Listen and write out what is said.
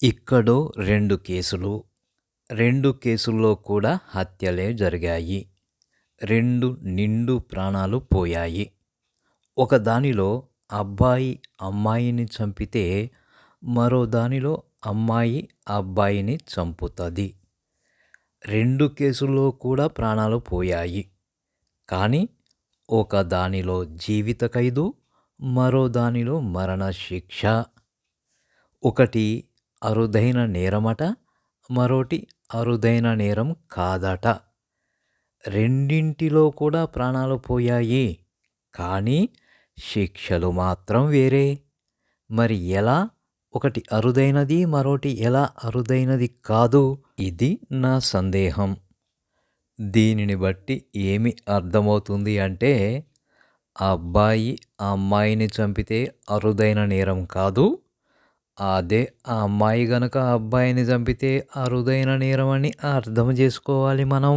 ఇక్కడో 2 కేసులు. 2 కేసుల్లో కూడా హత్యలే జరిగాయి. 2 నిండు ప్రాణాలు పోయాయి. ఒక దానిలో అబ్బాయి అమ్మాయిని చంపితే, మరో దానిలో అమ్మాయి అబ్బాయిని చంపుతది. 2 కేసుల్లో కూడా ప్రాణాలు పోయాయి. కానీ ఒక దానిలో జీవిత ఖైదు, మరో దానిలో మరణశిక్ష. ఒకటి అరుదైన నేరమట, మరోటి అరుదైన నేరం కాదట. రెండింటిలో కూడా ప్రాణాలు పోయాయి. కానీ శిక్షలు మాత్రం వేరే. మరి ఎలా? ఒకటి అరుదైనది, మరోటి ఎలా అరుదైనది కాదు? ఇది నా సందేహం. దీనిని బట్టి ఏమి అర్థమవుతుంది అంటే, ఆ అబ్బాయి ఆ అమ్మాయిని చంపితే అరుదైన నేరం కాదు, అదే ఆ అమ్మాయి గనక ఆ అబ్బాయిని చంపితే అరుదైన నేరం అని అర్థం చేసుకోవాలి మనం.